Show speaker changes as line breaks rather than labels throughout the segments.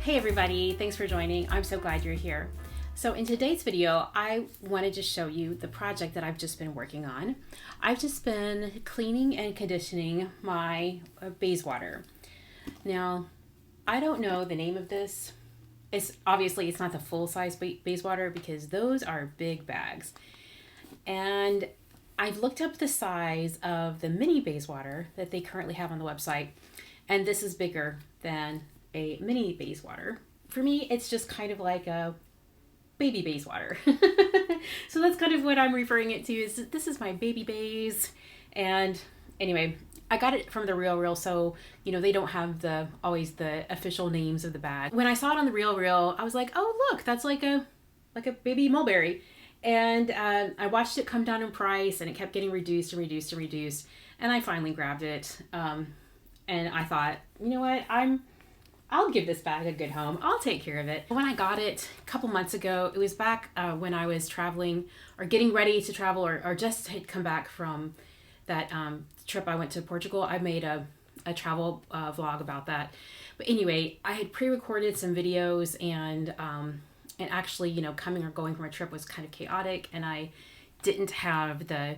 Hey everybody, thanks for joining. I'm so glad you're here. So in today's video, I wanted to show you the project that I've just been working on. I've just been cleaning and conditioning my Bayswater. Now, I don't know the name of this. It's not the full-size Bayswater because those are big bags. And I've looked up the size of the mini Bayswater that they currently have on the website, and this is bigger than a mini Bayswater. For me, it's just kind of like a baby Bayswater. So that's kind of what I'm referring it to, is this is my baby Bays. And anyway, I got it from the Real, so they don't have always the official names of the bag. When I saw it on the Real, I was like, oh look, that's like a baby Mulberry. And I watched it come down in price, and it kept getting reduced, and I finally grabbed it. And I thought, you know what, I'll give this bag a good home. I'll take care of it. When I got it a couple months ago, it was back when I was traveling or getting ready to travel, or just had come back from that trip I went to Portugal. I made a travel vlog about that. But anyway, I had pre-recorded some videos, and actually, coming or going from a trip was kind of chaotic, and I didn't have the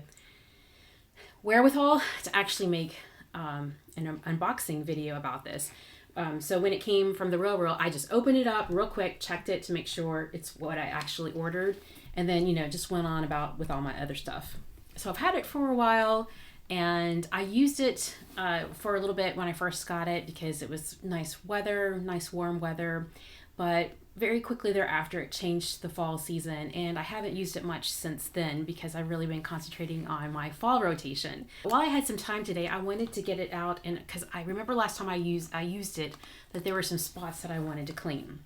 wherewithal to actually make an unboxing video about this. So when it came from the Real, I just opened it up real quick, checked it to make sure it's what I actually ordered, and then, just went on about with all my other stuff. So I've had it for a while, and I used it for a little bit when I first got it because it was nice warm weather, but very quickly thereafter it changed the fall season, and I haven't used it much since then because I've really been concentrating on my fall rotation. While I had some time today, I wanted to get it out, and because I remember last time I used it that there were some spots that I wanted to clean.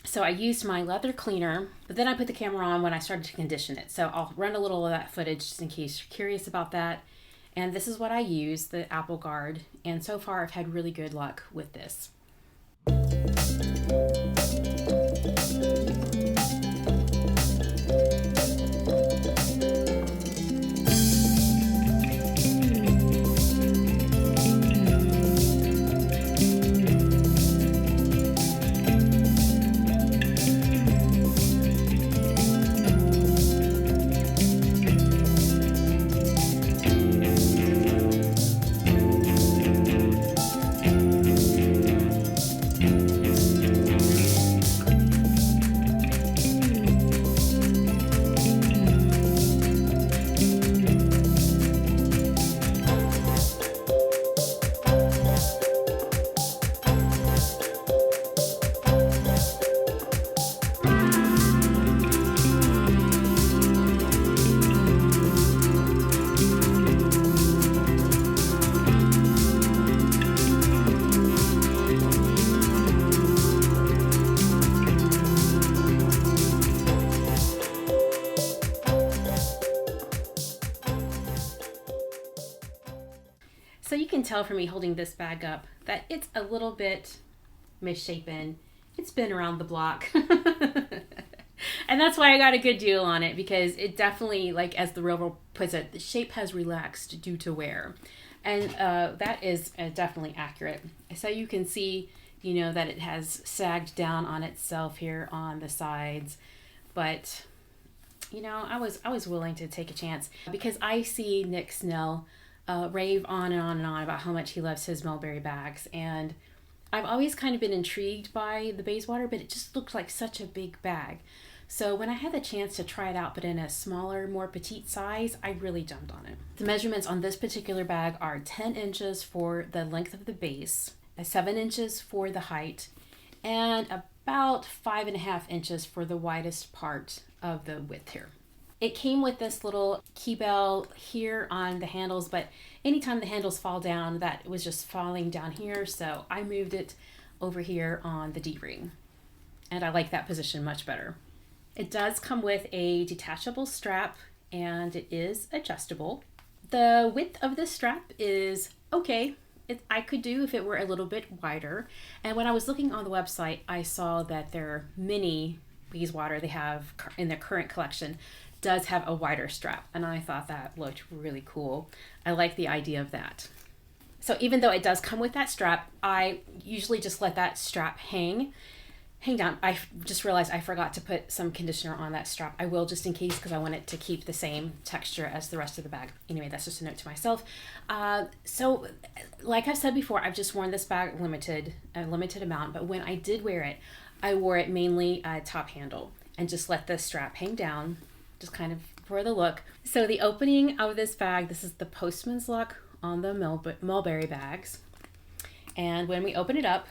So I used my leather cleaner, but then I put the camera on when I started to condition it. So I'll run a little of that footage just in case you're curious about that. And this is what I use, the Apple Guard, and so far I've had really good luck with this. So you can tell from me holding this bag up that it's a little bit misshapen. It's been around the block. And that's why I got a good deal on it, because it definitely, like as the Real puts it, the shape has relaxed due to wear. And that is definitely accurate. So you can see, that it has sagged down on itself here on the sides. But, I was willing to take a chance because I see Nick Snell rave on and on and on about how much he loves his Mulberry bags, and I've always kind of been intrigued by the Bayswater, but it just looked like such a big bag. So when I had the chance to try it out, but in a smaller, more petite size, I really jumped on it. The measurements on this particular bag are 10 inches for the length of the base, 7 inches for the height, and about 5.5 inches for the widest part of the width here. It came with this little key bell here on the handles, but anytime the handles fall down, that was just falling down here, so I moved it over here on the D-ring, and I like that position much better. It does come with a detachable strap, and it is adjustable. The width of this strap is okay. I could do if it were a little bit wider, and when I was looking on the website, I saw that their mini Bayswater they have in their current collection does have a wider strap, and I thought that looked really cool. I like the idea of that. So even though it does come with that strap, I usually just let that strap hang hang down. I just realized I forgot to put some conditioner on that strap. I will just in case, because I want it to keep the same texture as the rest of the bag. Anyway, that's just a note to myself. So like I've said before, I've just worn this bag a limited amount, but when I did wear it, I wore it mainly top handle and just let the strap hang down, just kind of for the look. So the opening of this bag, this is the postman's lock on the Mulberry bags. And when we open it up,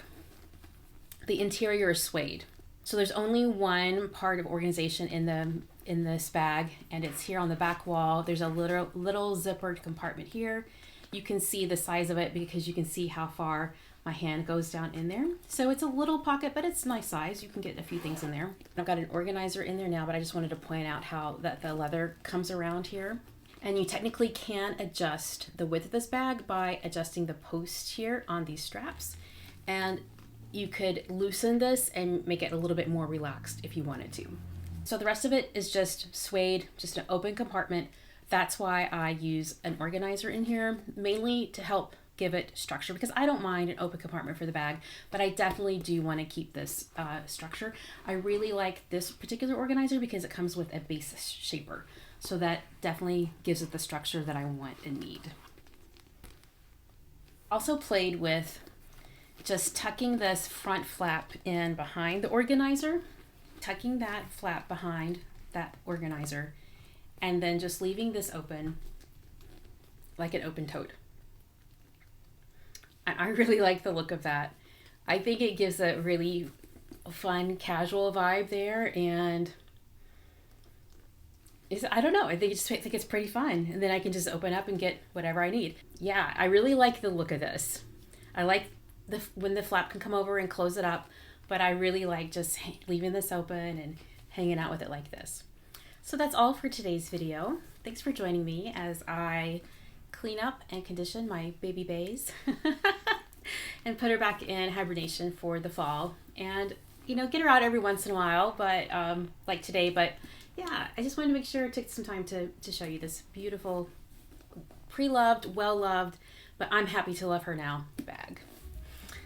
the interior is suede. So there's only one part of organization in this bag, and it's here on the back wall. There's a little zippered compartment here. You can see the size of it because you can see how far my hand goes down in there. So it's a little pocket, but it's nice size. You can get a few things in there. I've got an organizer in there now, but I just wanted to point out how that the leather comes around here. And you technically can adjust the width of this bag by adjusting the post here on these straps. And you could loosen this and make it a little bit more relaxed if you wanted to. So the rest of it is just suede, just an open compartment. That's why I use an organizer in here, mainly to help give it structure, because I don't mind an open compartment for the bag, but I definitely do want to keep this structure. I really like this particular organizer because it comes with a base shaper. So that definitely gives it the structure that I want and need. Also played with just tucking this front flap in behind the organizer, tucking that flap behind that organizer, and then just leaving this open like an open tote. I really like the look of that. I think it gives a really fun, casual vibe there, and I don't know, I think it's pretty fun. And then I can just open up and get whatever I need. Yeah, I really like the look of this. I like when the flap can come over and close it up, but I really like just leaving this open and hanging out with it like this. So that's all for today's video. Thanks for joining me as I clean up and condition my baby bays and put her back in hibernation for the fall, and get her out every once in a while, but like today. But yeah, I just wanted to make sure I took some time to show you this beautiful, pre-loved, well-loved, but I'm happy to love her now bag.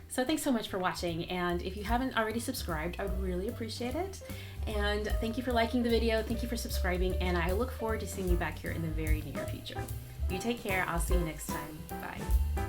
So thanks so much for watching, and if you haven't already subscribed, I would really appreciate it. And thank you for liking the video, thank you for subscribing, and I look forward to seeing you back here in the very near future. You take care, I'll see you next time. Bye.